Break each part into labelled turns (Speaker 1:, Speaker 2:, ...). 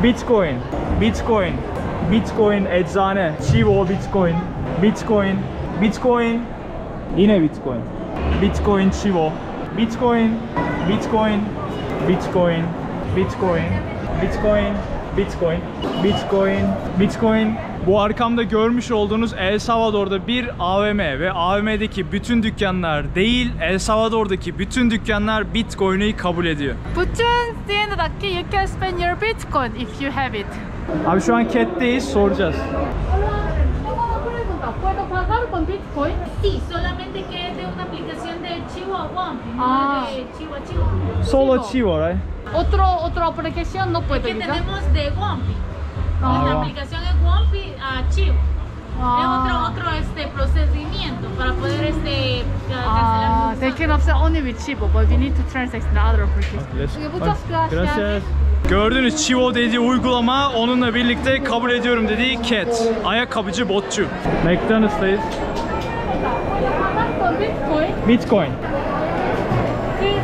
Speaker 1: Bitcoin. Bitcoin. Bitcoin eczane. Chivo Bitcoin. Bitcoin. Bitcoin. Yine Bitcoin. Bitcoin Chivo. Bitcoin. Bitcoin. Bitcoin. Bitcoin. Bitcoin. Bitcoin. Bitcoin. Bitcoin. Bu arkamda görmüş olduğunuz El Salvador'da bir AVM ve AVM'deki bütün dükkanlar değil, El Salvador'daki bütün dükkanlar Bitcoin'i kabul ediyor.
Speaker 2: Bütün tiendadaki you can spend your Bitcoin if you have it.
Speaker 1: Abi şu an CAT'teyiz, soracağız.
Speaker 2: ¿Puedo pagar con Bitcoin?
Speaker 3: Sí, solamente que es de una aplicación de Chivo a Wampi, no de Chivo a Chivo.
Speaker 1: Solo Chivo, right?
Speaker 2: Otra aplicación no puedo
Speaker 3: Que
Speaker 2: usar.
Speaker 3: tenemos de Wampi. La aplicación es Wampi a Chivo. Es otro procedimiento para poder cancelar.
Speaker 2: They can offset only with Chivo, but we need to transact in the other application. Muchas gracias.
Speaker 1: Gördüğünüz Chivo dediği uygulama, onunla birlikte kabul ediyorum dediği CAT. Ayakkabıcı botçu. McDonald's'tayız. Bitcoin.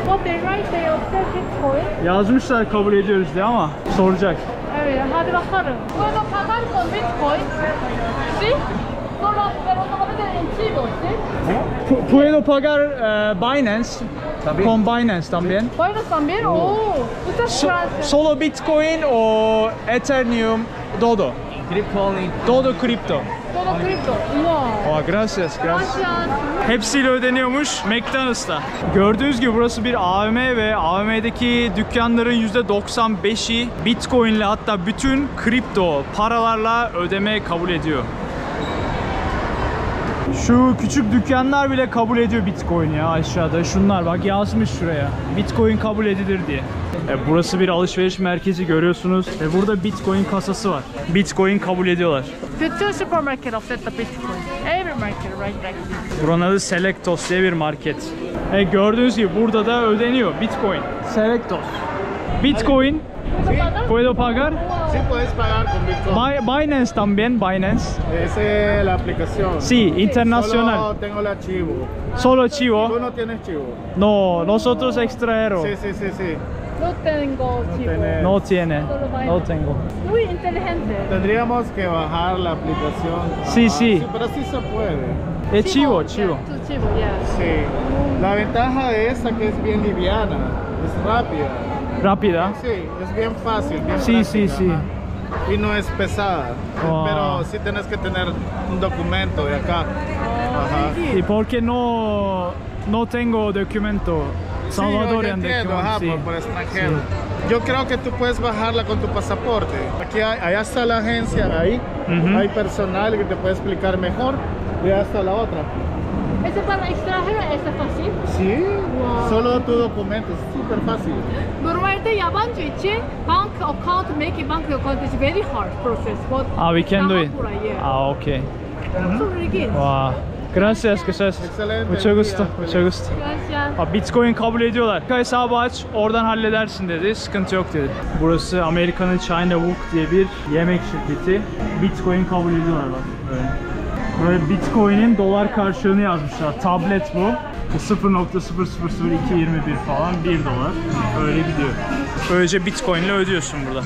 Speaker 2: What they write, they offset Bitcoin.
Speaker 1: Yazmışlar kabul ediyoruz diye ama soracak.
Speaker 2: Evet, hadi bakalım. Puedo pagar con Bitcoin? Sí. Solo, pero solamente en Chivo, ¿sí?
Speaker 1: Puedo pagar Binance. Con Binance también.
Speaker 2: Binance también. Oh, muchas gracias.
Speaker 1: Solo Bitcoin o Ethereum, Dodo. Dodo Crypto.
Speaker 2: Todo cripto. Wow.
Speaker 1: Oh, gracias, gracias.
Speaker 2: Gracias.
Speaker 1: Hepsiyle ödeniyormuş McDonald's'ta. Gördüğünüz gibi burası bir AVM ve AVM'deki dükkanların %95'i Bitcoin'le, hatta bütün kripto paralarla ödeme kabul ediyor. Şu küçük dükkanlar bile kabul ediyor Bitcoin ya aşağıda. Şunlar bak, yazmış şuraya. Bitcoin kabul edilir diye. Burası bir alışveriş merkezi görüyorsunuz ve burada Bitcoin kasası var. Bitcoin kabul ediyorlar.
Speaker 2: Bütün supermarket offset the Bitcoin. Every market right back.
Speaker 1: Buranın adı Selectos diye bir market. Gördüğünüz gibi burada da ödeniyor Bitcoin. Selectos. Bitcoin. ¿Puedo pagar?
Speaker 4: Sí, puedes pagar con Bitcoin.
Speaker 1: Binance también, Binance.
Speaker 4: Esa es la aplicación.
Speaker 1: Sí, internacional.
Speaker 4: Solo tengo la Chivo.
Speaker 1: Solo Chivo.
Speaker 4: ¿Tú no tienes Chivo?
Speaker 1: No, nosotros extranjeros.
Speaker 4: Sí, sí, sí, sí.
Speaker 2: No tengo Chivo.
Speaker 4: tenés.
Speaker 1: No tiene.
Speaker 2: Solo Binance.
Speaker 1: No tengo.
Speaker 2: Muy inteligente.
Speaker 4: Tendríamos que bajar la aplicación.
Speaker 1: Sí, sí.
Speaker 4: Sí, pero sí se puede.
Speaker 1: Es Chivo, Chivo.
Speaker 2: Yeah, to Chivo, yeah.
Speaker 4: Sí. La ventaja de esta que es bien liviana, es rápida.
Speaker 1: Rápida.
Speaker 4: Sí, es bien fácil, bien
Speaker 1: Sí, sí,
Speaker 4: práctica,
Speaker 1: sí.
Speaker 4: ajá. Y no es pesada.
Speaker 1: Wow.
Speaker 4: Pero sí tienes que tener un documento de acá. Ajá.
Speaker 1: ¿Y por qué no tengo documento salvadorian
Speaker 4: sí, yo entiendo, ajá,
Speaker 1: sí.
Speaker 4: por extranjero. Yo creo que tú puedes bajarla con tu pasaporte. Aquí allá está la agencia, ahí hay personal que te puede explicar mejor. Y allá está la otra.
Speaker 2: ¿Ese para extranjero es fácil?
Speaker 4: Sí,
Speaker 2: Wow.
Speaker 4: solo tu documento, es súper fácil.
Speaker 2: Normalde yabancı için bank account, making bank account is very hard process. But
Speaker 1: We can do it.
Speaker 2: Yeah.
Speaker 1: Okay.
Speaker 2: So really good.
Speaker 1: Wow. Gracias, gracias.
Speaker 4: Excelente.
Speaker 1: Mucho gusto, mucho gusto.
Speaker 2: Gracias.
Speaker 1: Bitcoin kabul ediyorlar. Hesabı aç, oradan halledersin dedi. Sıkıntı yok dedi. Burası Amerika'nın China Wok diye bir yemek şirketi. Bitcoin kabul ediyorlar bak böyle. Böyle Bitcoin'in dolar karşılığını yazmışlar. Tablet bu. 0.00221 falan 1 dolar. Öyle gidiyor. Böylece Bitcoin ile ödüyorsun burada.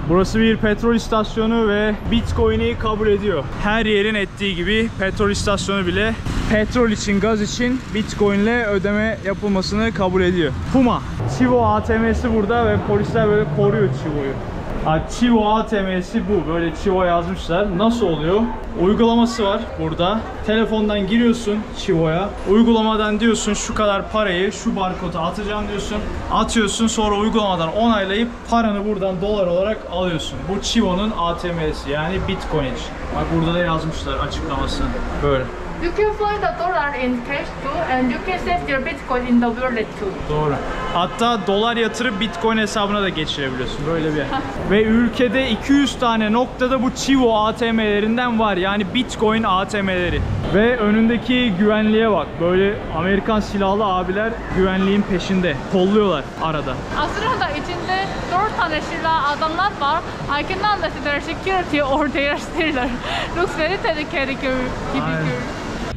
Speaker 1: Burası bir petrol istasyonu ve Bitcoin'i kabul ediyor. Her yerin ettiği gibi petrol istasyonu bile petrol için, gaz için Bitcoin ile ödeme yapılmasını kabul ediyor. Puma. Chivo ATM'si burada ve polisler böyle koruyor Chivo'yu. Chivo ATM'si bu. Böyle Chivo yazmışlar. Nasıl oluyor? Uygulaması var burada. Telefondan giriyorsun Chivo'ya. Uygulamadan diyorsun şu kadar parayı şu barkoda atacağım diyorsun. Atıyorsun, sonra uygulamadan onaylayıp paranı buradan dolar olarak alıyorsun. Bu Chivo'nun ATM'si, yani Bitcoin için. Bak burada da yazmışlar açıklamasını. Böyle.
Speaker 2: You can find the dollar in cash too, and you can save your Bitcoin in the wallet too.
Speaker 1: Doğru. Hatta dolar yatırıp Bitcoin hesabına da geçirebiliyorsun. Böyle bir yer. Ve ülkede 200 tane noktada bu Chivo ATM'lerinden var. Yani Bitcoin ATM'leri. Ve önündeki güvenliğe bak. Böyle Amerikan silahlı abiler güvenliğin peşinde. Kolluyorlar arada.
Speaker 2: Aslında içinde 4 tane silahlı adamlar var. I can understand their security or their stealer. Looks very dedicated gibi.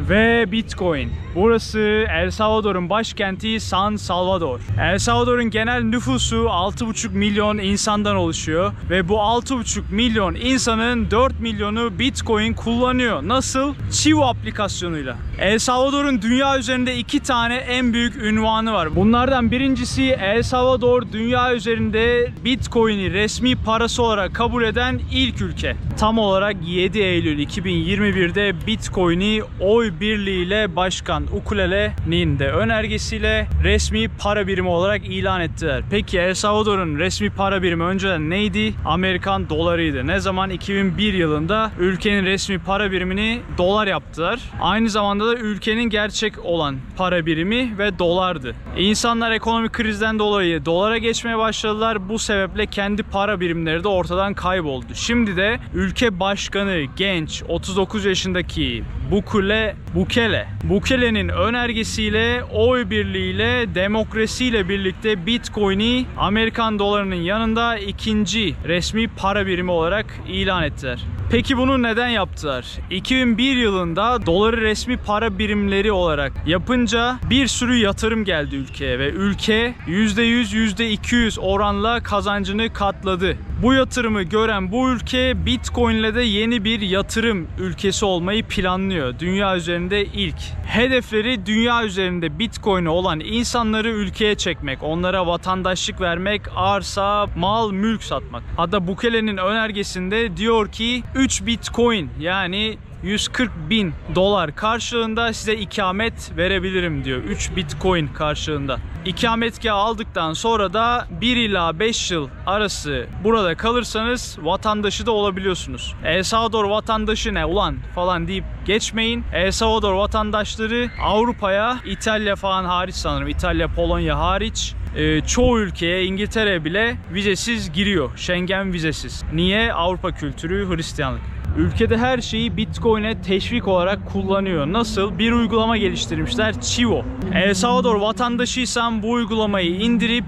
Speaker 1: ve Bitcoin. Burası El Salvador'un başkenti San Salvador. El Salvador'un genel nüfusu 6,5 milyon insandan oluşuyor ve bu 6,5 milyon insanın 4 milyonu Bitcoin kullanıyor. Nasıl? Chivo aplikasyonuyla. El Salvador'un dünya üzerinde 2 tane en büyük ünvanı var. Bunlardan birincisi El Salvador dünya üzerinde Bitcoin'i resmi parası olarak kabul eden ilk ülke. Tam olarak 7 Eylül 2021'de Bitcoin'i oy birliğiyle Başkan Ukulele'nin de önergesiyle resmi para birimi olarak ilan ettiler. Peki El Salvador'un resmi para birimi önceden neydi? Amerikan dolarıydı. Ne zaman? 2001 yılında ülkenin resmi para birimini dolar yaptılar. Aynı zamanda da ülkenin gerçek olan para birimi ve dolardı. İnsanlar ekonomik krizden dolayı dolara geçmeye başladılar. Bu sebeple kendi para birimleri de ortadan kayboldu. Şimdi de ülke başkanı genç 39 yaşındaki Bukele'nin önergesiyle oy birliğiyle demokrasiyle birlikte Bitcoin'i Amerikan dolarının yanında ikinci resmi para birimi olarak ilan ettiler. Peki bunu neden yaptılar? 2001 yılında doları resmi para birimleri olarak yapınca bir sürü yatırım geldi ülkeye ve ülke %100, %200 oranla kazancını katladı. Bu yatırımı gören bu ülke Bitcoin ile de yeni bir yatırım ülkesi olmayı planlıyor. Dünya üzerinde ilk. Hedefleri dünya üzerinde Bitcoin'e olan insanları ülkeye çekmek, onlara vatandaşlık vermek, arsa, mal, mülk satmak. Hatta Bukele'nin önergesinde diyor ki 3 Bitcoin yani 140.000 dolar karşılığında size ikamet verebilirim diyor. 3 Bitcoin karşılığında. İkametgah aldıktan sonra da 1 ila 5 yıl arası burada kalırsanız vatandaşı da olabiliyorsunuz. El Salvador vatandaşı ne ulan falan deyip geçmeyin. El Salvador vatandaşları Avrupa'ya, İtalya falan hariç sanırım, İtalya, Polonya hariç çoğu ülkeye, İngiltere bile vizesiz giriyor. Schengen vizesiz. Niye? Avrupa kültürü, Hristiyanlık. Ülkede her şeyi Bitcoin'e teşvik olarak kullanıyor. Nasıl? Bir uygulama geliştirmişler. Chivo. El Salvador vatandaşıysan bu uygulamayı indirip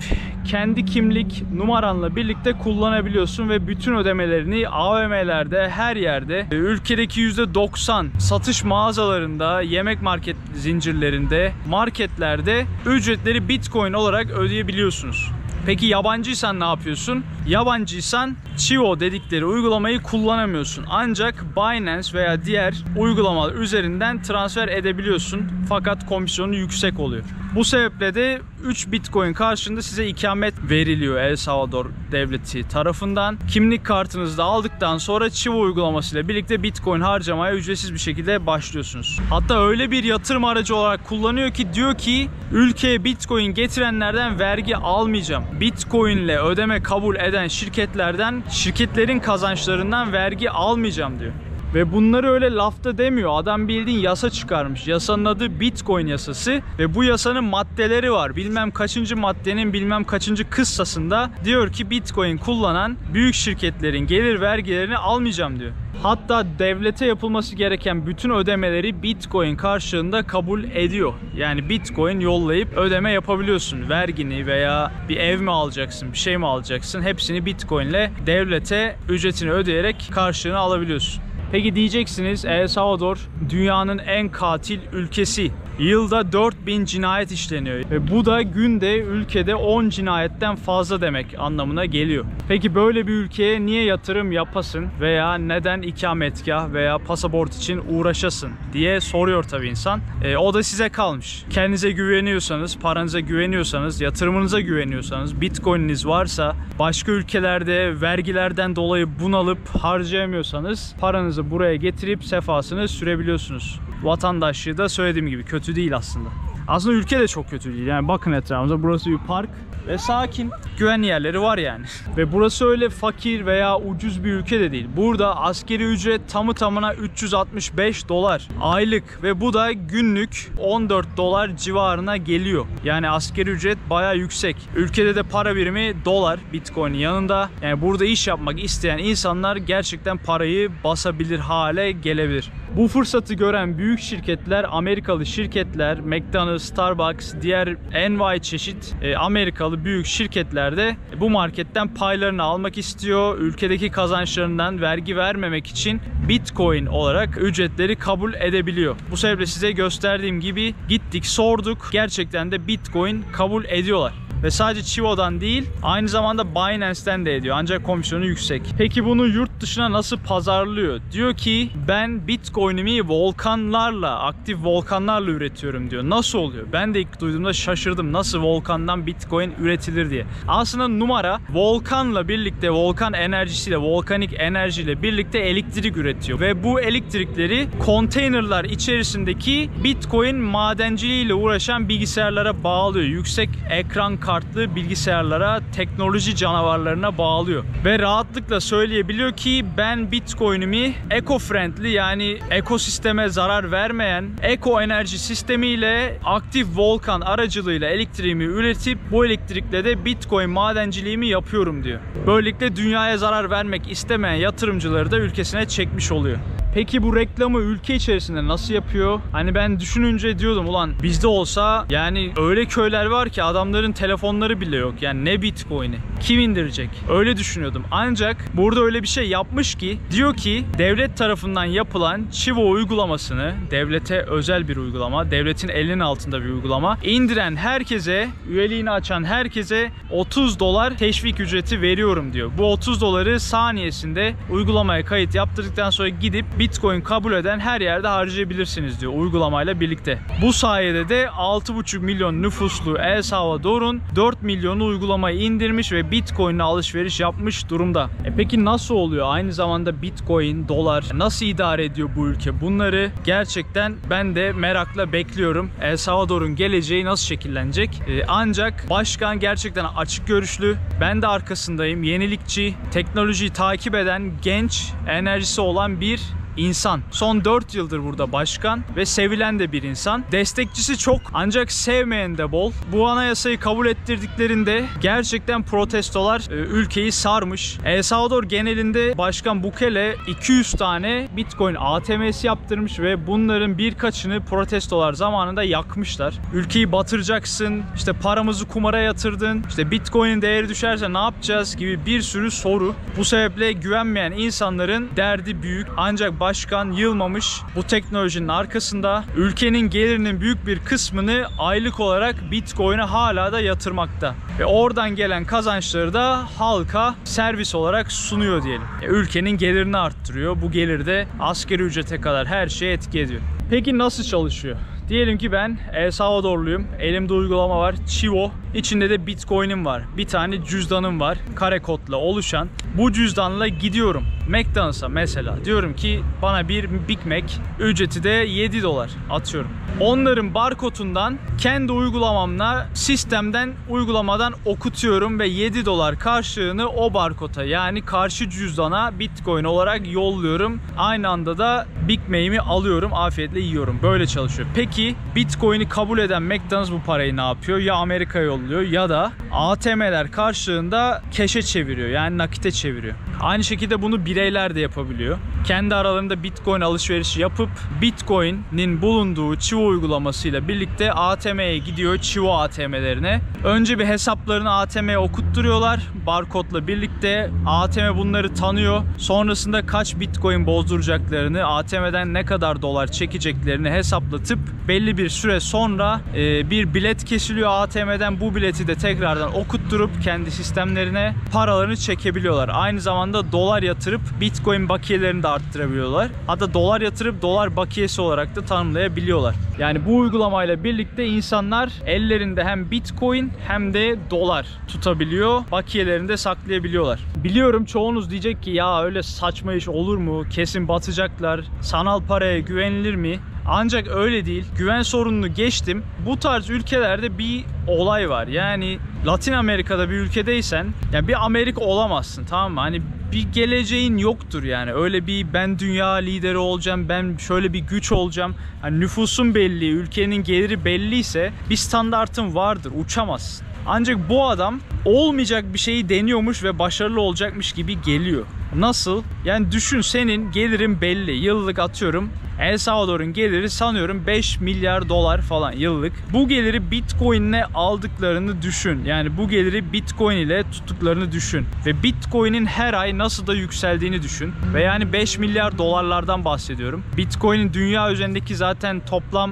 Speaker 1: kendi kimlik numaranla birlikte kullanabiliyorsun ve bütün ödemelerini AVM'lerde, her yerde, ülkedeki %90 satış mağazalarında, yemek market zincirlerinde, marketlerde ücretleri Bitcoin olarak ödeyebiliyorsunuz. Peki yabancıysan ne yapıyorsun? Yabancıysan Chivo dedikleri uygulamayı kullanamıyorsun. Ancak Binance veya diğer uygulamalar üzerinden transfer edebiliyorsun. Fakat komisyonu yüksek oluyor. Bu sebeple de 3 Bitcoin karşılığında size ikamet veriliyor El Salvador devleti tarafından. Kimlik kartınızı da aldıktan sonra Chivo uygulamasıyla birlikte Bitcoin harcamaya ücretsiz bir şekilde başlıyorsunuz. Hatta öyle bir yatırım aracı olarak kullanıyor ki diyor ki ülkeye Bitcoin getirenlerden vergi almayacağım. Bitcoin ile ödeme kabul eden şirketlerden, şirketlerin kazançlarından vergi almayacağım diyor. Ve bunları öyle lafta demiyor. Adam bildiğin yasa çıkarmış. Yasanın adı Bitcoin yasası ve bu yasanın maddeleri var. Bilmem kaçıncı maddenin bilmem kaçıncı kıssasında diyor ki Bitcoin kullanan büyük şirketlerin gelir vergilerini almayacağım diyor. Hatta devlete yapılması gereken bütün ödemeleri Bitcoin karşılığında kabul ediyor. Yani Bitcoin yollayıp ödeme yapabiliyorsun. Vergini veya bir ev mi alacaksın, bir şey mi alacaksın, hepsini Bitcoin ile devlete ücretini ödeyerek karşılığını alabiliyorsun. Peki diyeceksiniz, El Salvador dünyanın en katil ülkesi. Yılda 4000 cinayet işleniyor ve bu da günde ülkede 10 cinayetten fazla demek anlamına geliyor. Peki böyle bir ülkeye niye yatırım yapasın veya neden ikametgah veya pasaport için uğraşasın diye soruyor tabii insan. O da size kalmış. Kendinize güveniyorsanız, paranıza güveniyorsanız, yatırımınıza güveniyorsanız, Bitcoin'iniz varsa, başka ülkelerde vergilerden dolayı bunalıp harcayamıyorsanız paranızı buraya getirip sefasını sürebiliyorsunuz. Vatandaşlığı da söylediğim gibi kötü değil aslında. Aslında ülke de çok kötü değil. Yani bakın etrafımıza, burası bir park ve sakin, güvenli yerleri var yani. Ve burası öyle fakir veya ucuz bir ülke de değil. Burada askeri ücret tamı tamına 365 dolar aylık ve bu da günlük 14 dolar civarına geliyor. Yani askeri ücret bayağı yüksek. Ülkede de para birimi dolar, Bitcoin'in yanında. Yani burada iş yapmak isteyen insanlar gerçekten parayı basabilir hale gelebilir. Bu fırsatı gören büyük şirketler, Amerikalı şirketler, McDonald's, Danone, Starbucks, diğer envai çeşit Amerikalı büyük şirketler de bu marketten paylarını almak istiyor. Ülkedeki kazançlarından vergi vermemek için Bitcoin olarak ücretleri kabul edebiliyor. Bu sebeple size gösterdiğim gibi gittik, sorduk. Gerçekten de Bitcoin kabul ediyorlar. Ve sadece Chivo'dan değil, aynı zamanda Binance'ten de ediyor. Ancak komisyonu yüksek. Peki bunu yurt dışına nasıl pazarlıyor? Diyor ki ben Bitcoin'imi volkanlarla, aktif volkanlarla üretiyorum diyor. Nasıl oluyor? Ben de ilk duyduğumda şaşırdım. Nasıl volkandan Bitcoin üretilir diye. Aslında numara volkanla birlikte, volkan enerjisiyle, volkanik enerjiyle birlikte elektrik üretiyor. Ve bu elektrikleri konteynerlar içerisindeki Bitcoin madenciliğiyle uğraşan bilgisayarlara bağlıyor. Yüksek ekran kartlı bilgisayarlara, teknoloji canavarlarına bağlıyor. Ve rahatlıkla söyleyebiliyor ki ben Bitcoin'imi eco-friendly, yani ekosisteme zarar vermeyen eko enerji sistemiyle aktif volkan aracılığıyla elektriğimi üretip bu elektrikle de Bitcoin madenciliğimi yapıyorum diyor. Böylelikle dünyaya zarar vermek istemeyen yatırımcıları da ülkesine çekmiş oluyor. Peki bu reklamı ülke içerisinde nasıl yapıyor? Hani ben düşününce diyordum ulan bizde olsa yani öyle köyler var ki adamların telefonları bile yok. Yani ne Bitcoin'i? Kim indirecek? Öyle düşünüyordum. Ancak burada öyle bir şey yapmış ki diyor ki devlet tarafından yapılan Chivo uygulamasını, devlete özel bir uygulama, devletin elinin altında bir uygulama, indiren herkese, üyeliğini açan herkese $30 teşvik ücreti veriyorum diyor. Bu 30 doları saniyesinde uygulamaya kayıt yaptırdıktan sonra gidip Bitcoin kabul eden her yerde harcayabilirsiniz diyor uygulamayla birlikte. Bu sayede de 6,5 milyon nüfuslu El Salvador'un 4 milyonu uygulamayı indirmiş ve Bitcoin'le alışveriş yapmış durumda. Peki nasıl oluyor? Aynı zamanda Bitcoin, dolar nasıl idare ediyor bu ülke? Bunları gerçekten ben de merakla bekliyorum. El Salvador'un geleceği nasıl şekillenecek? Ancak başkan gerçekten açık görüşlü. Ben de arkasındayım. Yenilikçi, teknolojiyi takip eden, genç, enerjisi olan bir İnsan. Son 4 yıldır burada başkan ve sevilen de bir insan. Destekçisi çok ancak sevmeyen de bol. Bu anayasayı kabul ettirdiklerinde gerçekten protestolar ülkeyi sarmış. El Salvador genelinde Başkan Bukele 200 tane Bitcoin ATM'si yaptırmış ve bunların birkaçını protestolar zamanında yakmışlar. Ülkeyi batıracaksın, işte paramızı kumara yatırdın, işte Bitcoin'in değeri düşerse ne yapacağız gibi bir sürü soru. Bu sebeple güvenmeyen insanların derdi büyük. Ancak başkan yılmamış. Bu teknolojinin arkasında ülkenin gelirinin büyük bir kısmını aylık olarak Bitcoin'e hala da yatırmakta. Ve oradan gelen kazançları da halka servis olarak sunuyor diyelim. Ülkenin gelirini arttırıyor. Bu gelir de asgari ücrete kadar her şeye etki ediyor. Peki nasıl çalışıyor? Diyelim ki ben El Salvadorluyum. Elimde uygulama var. Chivo. İçinde de Bitcoin'im var. Bir tane cüzdanım var. Kare kodla oluşan. Bu cüzdanla gidiyorum McDonald's'a mesela. Diyorum ki bana bir Big Mac, ücreti de $7 atıyorum. Onların barkodundan kendi uygulamamla sistemden, uygulamadan okutuyorum ve $7 karşılığını o barkoda, yani karşı cüzdana Bitcoin olarak yolluyorum. Aynı anda da Big Mac'imi alıyorum, afiyetle yiyorum. Böyle çalışıyor. Peki Bitcoin'i kabul eden McDonald's bu parayı ne yapıyor? Ya Amerika'ya yolluyor ya da ATM'ler karşılığında cash'e çeviriyor, yani nakite çeviriyor. Aynı şekilde bunu bireyler de yapabiliyor. Kendi aralarında Bitcoin alışverişi yapıp Bitcoin'in bulunduğu Chivo uygulamasıyla birlikte ATM'ye gidiyor, Chivo ATM'lerine. Önce bir hesaplarını ATM'ye okutturuyorlar. Barkodla birlikte ATM bunları tanıyor. Sonrasında kaç Bitcoin bozduracaklarını, ATM'den ne kadar dolar çekeceklerini hesaplatıp belli bir süre sonra bir bilet kesiliyor ATM'den. Bu bileti de tekrardan okutturup kendi sistemlerine paralarını çekebiliyorlar. Aynı zamanda dolar yatırıp Bitcoin bakiyelerini de arttırabiliyorlar. Hatta dolar yatırıp dolar bakiyesi olarak da tanımlayabiliyorlar. Yani bu uygulamayla birlikte insanlar ellerinde hem Bitcoin hem de dolar tutabiliyor. Bakiyelerini de saklayabiliyorlar. Biliyorum çoğunuz diyecek ki ya öyle saçma iş olur mu? Kesin batacaklar. Sanal paraya güvenilir mi? Ancak öyle değil. Güven sorununu geçtim. Bu tarz ülkelerde bir olay var. Yani Latin Amerika'da bir ülkedeysen ya bir Amerika olamazsın, tamam mı? Hani bir geleceğin yoktur yani. Öyle bir ben dünya lideri olacağım, ben şöyle bir güç olacağım. Hani nüfusun belli, ülkenin geliri belliyse bir standartın vardır. Uçamazsın. Ancak bu adam olmayacak bir şeyi deniyormuş ve başarılı olacakmış gibi geliyor. Nasıl? Yani düşün, senin gelirin belli. Yıllık atıyorum El Salvador'un geliri sanıyorum 5 milyar dolar falan yıllık. Bu geliri Bitcoin'le aldıklarını düşün. Yani bu geliri Bitcoin ile tuttuklarını düşün. Ve Bitcoin'in her ay nasıl da yükseldiğini düşün. Ve yani 5 milyar dolarlardan bahsediyorum. Bitcoin'in dünya üzerindeki zaten toplam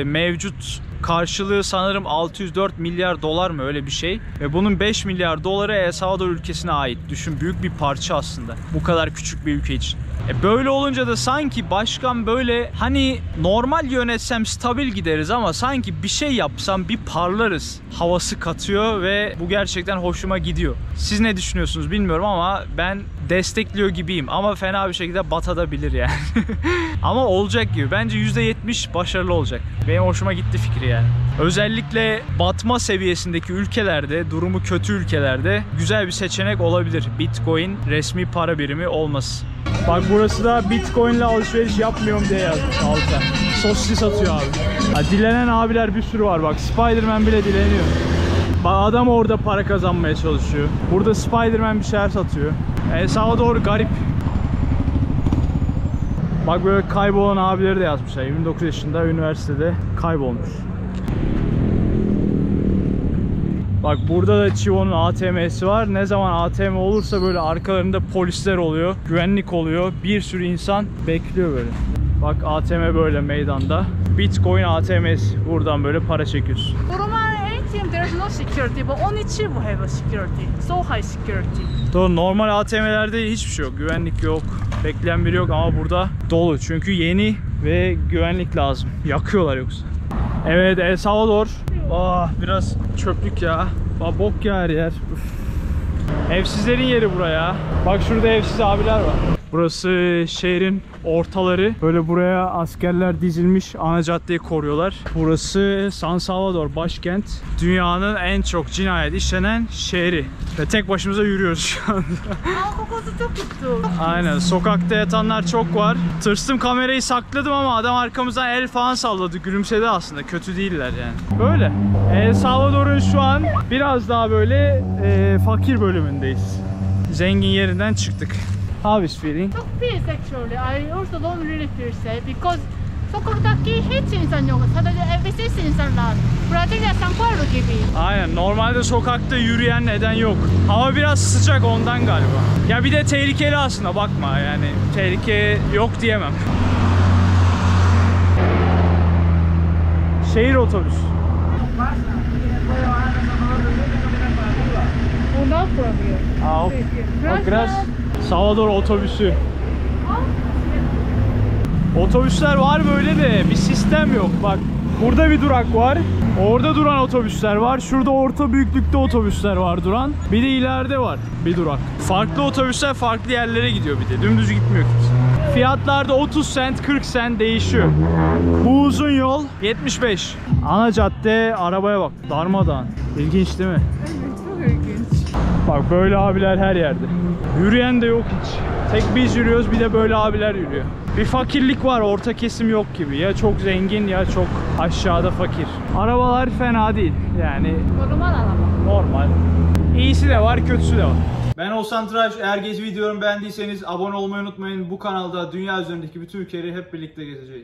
Speaker 1: mevcut karşılığı sanırım 604 milyar dolar mı, öyle bir şey. Ve bunun 5 milyar doları El Salvador ülkesine ait. Düşün, büyük bir parça aslında. Bu kadar küçük bir ülke için. Böyle olunca da sanki başkan böyle hani normal yönetsem stabil gideriz ama sanki bir şey yapsam bir parlarız havası katıyor ve bu gerçekten hoşuma gidiyor. Siz ne düşünüyorsunuz bilmiyorum ama ben destekliyor gibiyim ama fena bir şekilde batabilir yani. Ama olacak gibi. Bence %70 başarılı olacak. Benim hoşuma gitti fikri yani. Özellikle batma seviyesindeki ülkelerde, durumu kötü ülkelerde güzel bir seçenek olabilir. Bitcoin resmi para birimi olması. Bak burası da Bitcoin ile alışveriş yapmıyorum diye yazmış alta. Sosis satıyor abi. Ha, dilenen abiler bir sürü var bak. Spider-Man bile dileniyor. Bak adam orada para kazanmaya çalışıyor. Burada Spider-Man bir şeyler satıyor. El Salvador garip. Bak böyle kaybolan abileri de yazmışlar. 29 yaşında üniversitede kaybolmuş. Bak burada da Chivo'nun ATM'si var. Ne zaman ATM olursa böyle arkalarında polisler oluyor, güvenlik oluyor. Bir sürü insan bekliyor böyle. Bak ATM böyle meydanda. Bitcoin ATM'si. Buradan böyle para çekiyorsun.
Speaker 2: Normal ATM there's no security, but only Chivo have a security. So high security.
Speaker 1: Doğru, normal ATM'lerde hiçbir şey yok. Güvenlik yok. Bekleyen biri yok ama burada dolu. Çünkü yeni ve güvenlik lazım. Yakıyorlar yoksa. Evet, El Salvador. Biraz çöplük ya. Bok ya her yer. Üf. Evsizlerin yeri buraya. Bak şurada evsiz abiler var. Burası şehrin ortaları. Böyle buraya askerler dizilmiş, ana caddeyi koruyorlar. Burası San Salvador, başkent. Dünyanın en çok cinayet işlenen şehri. Ve tek başımıza yürüyoruz şu anda. Aynen, sokakta yatanlar çok var. Tırstım, kamerayı sakladım ama adam arkamızdan el falan salladı. Gülümsedi aslında, kötü değiller yani. Böyle. El Salvador'un şu an biraz daha böyle fakir bölümündeyiz. Zengin yerinden çıktık. How is feeling?
Speaker 2: Çok peace actually. I also don't really feel safe because sokaktaki hiç insan yok. Sadece evsiz insanlar. Brasilia, San Paulo gibi.
Speaker 1: Aynen, normalde sokakta yürüyen neden yok. Hava biraz sıcak ondan galiba. Ya bir de tehlikeli aslında, bakma yani. Tehlike yok diyemem. Şehir otobüsü.
Speaker 2: Not from here.
Speaker 1: Okay. Bak biraz Salvador otobüsü. Otobüsler var böyle de bir sistem yok. Bak burada bir durak var. Orada duran otobüsler var. Şurada orta büyüklükte otobüsler var duran. Bir de ileride var bir durak. Farklı otobüsler farklı yerlere gidiyor bir de. Dümdüz gitmiyor kimse. Fiyatlar da 30 sent 40 sent değişiyor. Bu uzun yol 75. Ana cadde, arabaya bak. Darmadağın. İlginç değil mi? Bak böyle abiler her yerde. Yürüyen de yok hiç. Tek biz yürüyoruz, bir de böyle abiler yürüyor. Bir fakirlik var, orta kesim yok gibi. Ya çok zengin ya çok aşağıda fakir. Arabalar fena değil yani.
Speaker 2: Normal araba.
Speaker 1: Normal. İyisi de var, kötüsü de var. Ben Oğuzhan Tıraş. Eğer gezi videomu beğendiyseniz abone olmayı unutmayın. Bu kanalda dünya üzerindeki bütün ülkeleri hep birlikte gezeceğiz.